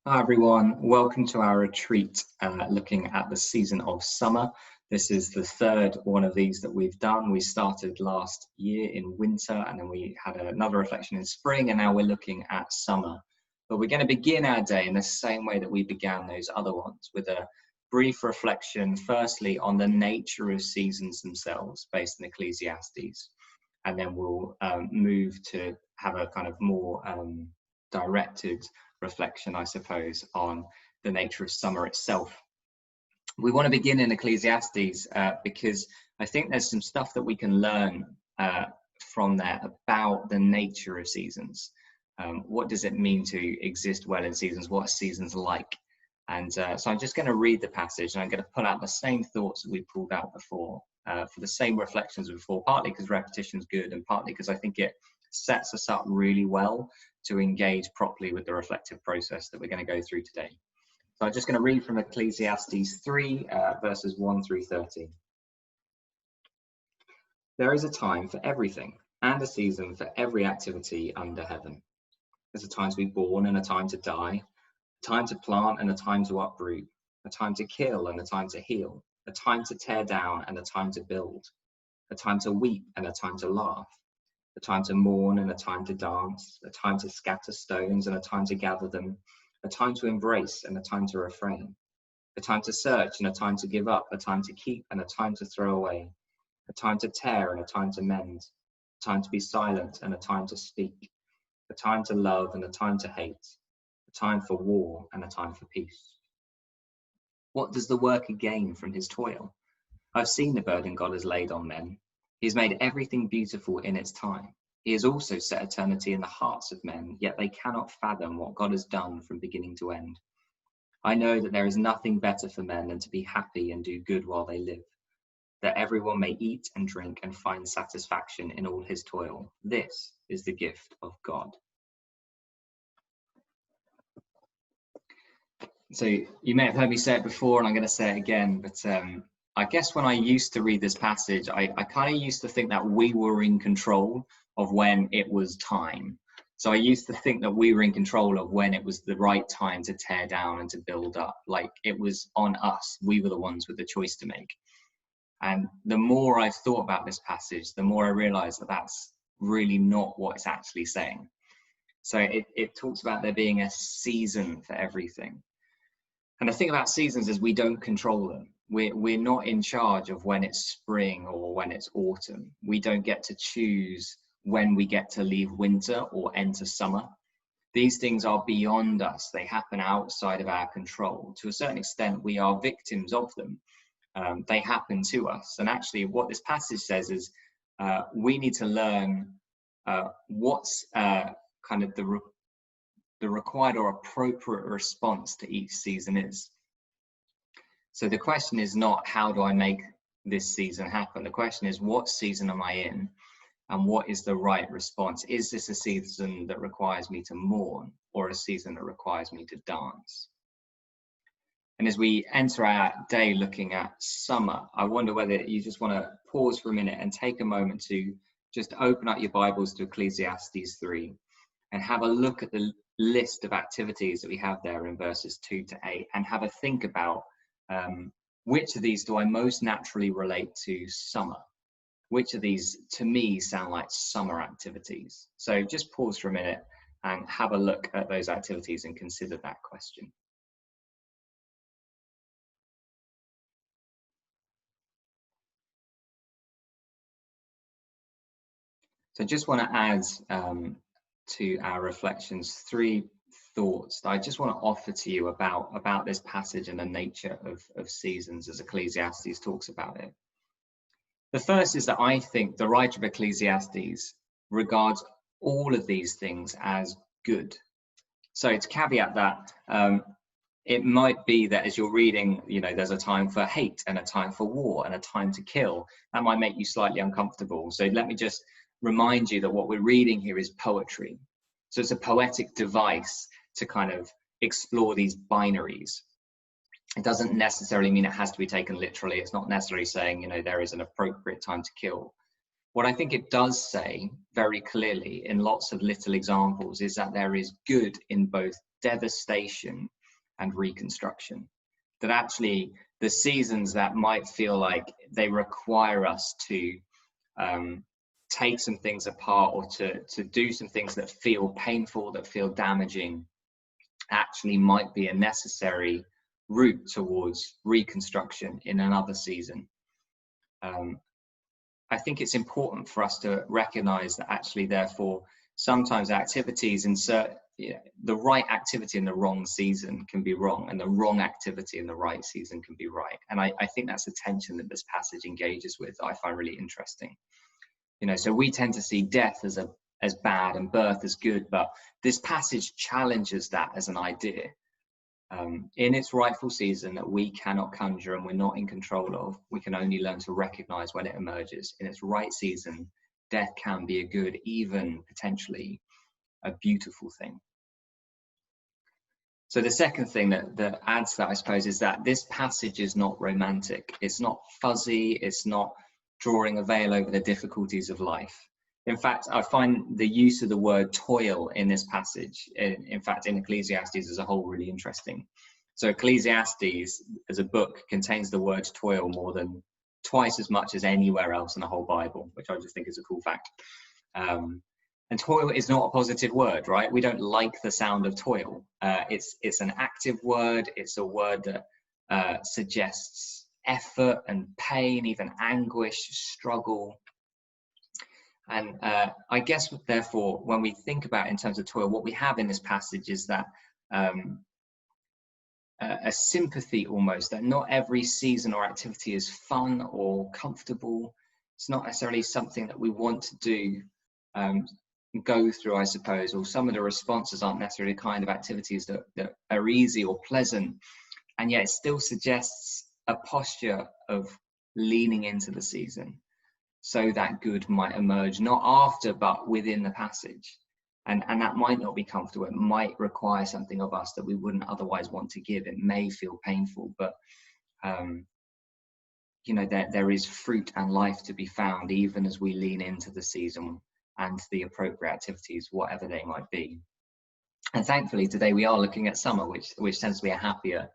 Hi everyone, welcome to our retreat looking at the season of summer. This is the third one of these that we've done. We started last year in winter and then we had another reflection in spring, and now we're looking at summer. But we're going to begin our day in the same way that we began those other ones, with a brief reflection firstly on the nature of seasons themselves based in Ecclesiastes, and then we'll move to have a kind of more directed reflection, I suppose, on the nature of summer itself. We want to begin in Ecclesiastes because I think there's some stuff that we can learn from there about the nature of seasons. What does it mean to exist well in seasons? What are seasons like? And so I'm just going to read the passage, and I'm going to pull out the same thoughts that we pulled out before for the same reflections before, partly because repetition is good and partly because I think it sets us up really well to engage properly with the reflective process that we're going to go through today. So I'm just going to read from Ecclesiastes 3, verses 1 through 13. There is a time for everything, and a season for every activity under heaven. There's a time to be born and a time to die, a time to plant and a time to uproot, a time to kill and a time to heal, a time to tear down and a time to build, a time to weep and a time to laugh, a time to mourn and a time to dance, a time to scatter stones and a time to gather them, a time to embrace and a time to refrain, a time to search and a time to give up, a time to keep and a time to throw away, a time to tear and a time to mend, a time to be silent and a time to speak, a time to love and a time to hate, a time for war and a time for peace. What does the worker gain from his toil? I've seen the burden God has laid on men. He has made everything beautiful in its time. He has also set eternity in the hearts of men, yet they cannot fathom what God has done from beginning to end. I know that there is nothing better for men than to be happy and do good while they live, that everyone may eat and drink and find satisfaction in all his toil. This is the gift of God. So you may have heard me say it before, and I'm going to say it again, but I guess when I used to read this passage, I kind of used to think that we were in control of when it was time. So I used to think that we were in control of when it was the right time to tear down and to build up. Like it was on us. We were the ones with the choice to make. And the more I've thought about this passage, the more I realize that that's really not what it's actually saying. So it talks about there being a season for everything. And the thing about seasons is we don't control them. We're not in charge of when it's spring or when it's autumn. We don't get to choose when we get to leave winter or enter summer. These things are beyond us. They happen outside of our control. To a certain extent, we are victims of them. They happen to us. And actually what this passage says is we need to learn what's kind of the required or appropriate response to each season is. So the question is not how do I make this season happen? The question is what season am I in and what is the right response? Is this a season that requires me to mourn or a season that requires me to dance? And as we enter our day looking at summer, I wonder whether you just want to pause for a minute and take a moment to just open up your Bibles to Ecclesiastes 3 and have a look at the list of activities that we have there in verses 2 to 8 and have a think about which of these do I most naturally relate to summer? Which of these to me sound like summer activities? So just pause for a minute and have a look at those activities and consider that question. So I just want to add to our reflections 3 thoughts that I just want to offer to you about this passage and the nature of seasons as Ecclesiastes talks about it. The first is that I think the writer of Ecclesiastes regards all of these things as good. So to caveat that, it might be that as you're reading, there's a time for hate and a time for war and a time to kill. That might make you slightly uncomfortable. So let me just remind you that what we're reading here is poetry. So it's a poetic device to kind of explore these binaries. It doesn't necessarily mean it has to be taken literally. It's not necessarily saying, there is an appropriate time to kill. What I think it does say very clearly in lots of little examples is that there is good in both devastation and reconstruction. That actually the seasons that might feel like they require us to take some things apart, or to do some things that feel painful, that feel damaging, actually might be a necessary route towards reconstruction in another season. I think it's important for us to recognize that actually, therefore, sometimes activities the right activity in the wrong season can be wrong, and the wrong activity in the right season can be right. And I think that's a tension that this passage engages with that I find really interesting. So we tend to see death as bad and birth as good, but this passage challenges that as an idea. In its rightful season that we cannot conjure and we're not in control of, we can only learn to recognize when it emerges. In its right season, death can be a good, even potentially a beautiful thing. So the second thing that adds to that, I suppose, is that this passage is not romantic. It's not fuzzy. It's not drawing a veil over the difficulties of life. In fact, I find the use of the word toil in this passage, in fact, in Ecclesiastes as a whole, really interesting. So Ecclesiastes as a book contains the word toil more than twice as much as anywhere else in the whole Bible, which I just think is a cool fact. And toil is not a positive word, right? We don't like the sound of toil. It's an active word. It's a word that suggests effort and pain, even anguish, struggle. And I guess, therefore, when we think about in terms of toil, what we have in this passage is that a sympathy almost, that not every season or activity is fun or comfortable. It's not necessarily something that we want to do, go through, I suppose, or some of the responses aren't necessarily the kind of activities that are easy or pleasant. And yet it still suggests a posture of leaning into the season, so that good might emerge, not after, but within the passage. And that might not be comfortable. It might require something of us that we wouldn't otherwise want to give. It may feel painful, but there is fruit and life to be found, even as we lean into the season and the appropriate activities, whatever they might be. And thankfully, today we are looking at summer, which tends to be a happier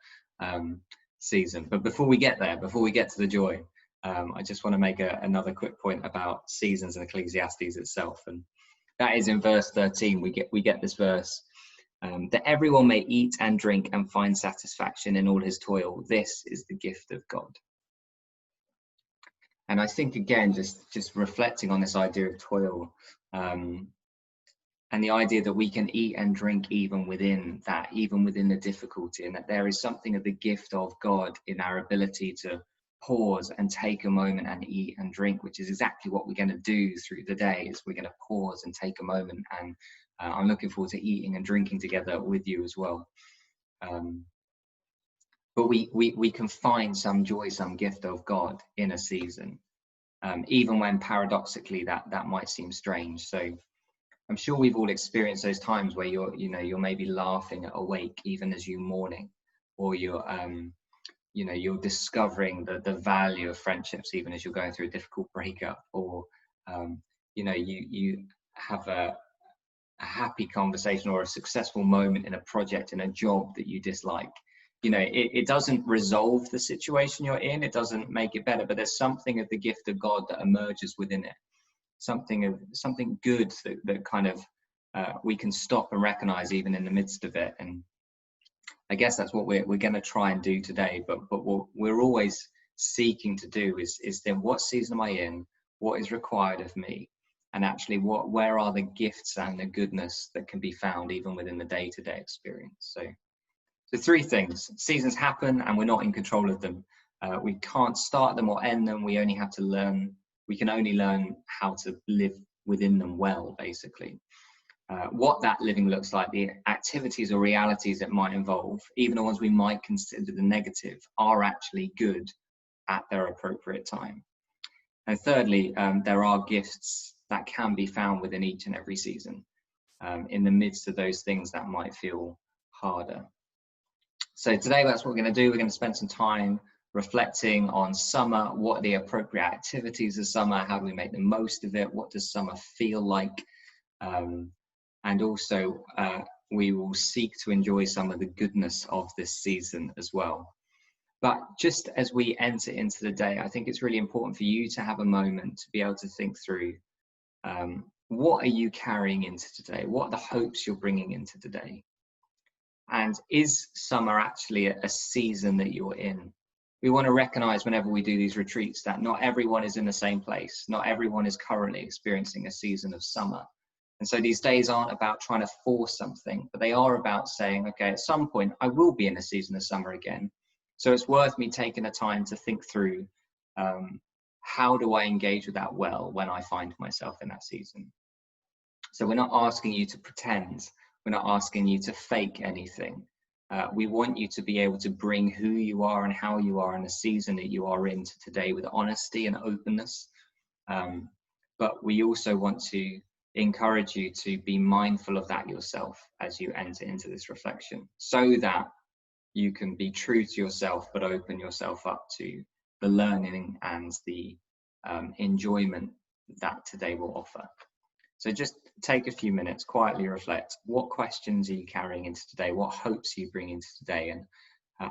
season. But before we get there, before we get to the joy, I just want to make another quick point about seasons in Ecclesiastes itself, and that is in verse 13. We get this verse, that everyone may eat and drink and find satisfaction in all his toil. This is the gift of God. And I think, again, just reflecting on this idea of toil, and the idea that we can eat and drink even within that, even within the difficulty, and that there is something of the gift of God in our ability to pause and take a moment and eat and drink, which is exactly what we're going to do through the day. Is we're going to pause and take a moment, and I'm looking forward to eating and drinking together with you as well. But we can find some joy, some gift of God in a season, even when paradoxically that might seem strange. So I'm sure we've all experienced those times where you're maybe laughing awake even as you're mourning, or you're discovering the value of friendships even as you're going through a difficult breakup, or you have a happy conversation or a successful moment in a project, in a job that you dislike. It doesn't resolve the situation you're in, it doesn't make it better, but there's something of the gift of God that emerges within it, something good that kind of we can stop and recognize even in the midst of it. And I guess that's what we're going to try and do today. But what we're always seeking to do is then, what season am I in? What is required of me? And actually, where are the gifts and the goodness that can be found even within the day-to-day experience? So three things: seasons happen, and we're not in control of them. We can't start them or end them. We only have to learn. We can only learn how to live within them well, basically. What that living looks like, the activities or realities it might involve, even the ones we might consider the negative, are actually good at their appropriate time. And thirdly, there are gifts that can be found within each and every season, in the midst of those things that might feel harder. So today, that's what we're going to do. We're going to spend some time reflecting on summer. What are the appropriate activities of summer? How do we make the most of it? What does summer feel like? And also, we will seek to enjoy some of the goodness of this season as well. But just as we enter into the day, I think it's really important for you to have a moment to be able to think through, what are you carrying into today? What are the hopes you're bringing into today? And is summer actually a season that you're in? We want to recognize whenever we do these retreats that not everyone is in the same place. Not everyone is currently experiencing a season of summer. And so these days aren't about trying to force something, but they are about saying, okay, at some point I will be in a season of summer again. So it's worth me taking the time to think through, how do I engage with that well when I find myself in that season? So we're not asking you to pretend. We're not asking you to fake anything. We want you to be able to bring who you are and how you are in the season that you are into today with honesty and openness. But we also want to encourage you to be mindful of that yourself as you enter into this reflection, so that you can be true to yourself, but open yourself up to the learning and the enjoyment that today will offer. So just take a few minutes, quietly reflect. What questions are you carrying into today? What hopes are you bringing into today? And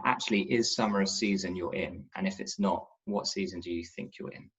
actually, is summer a season you're in? And if it's not, what season do you think you're in?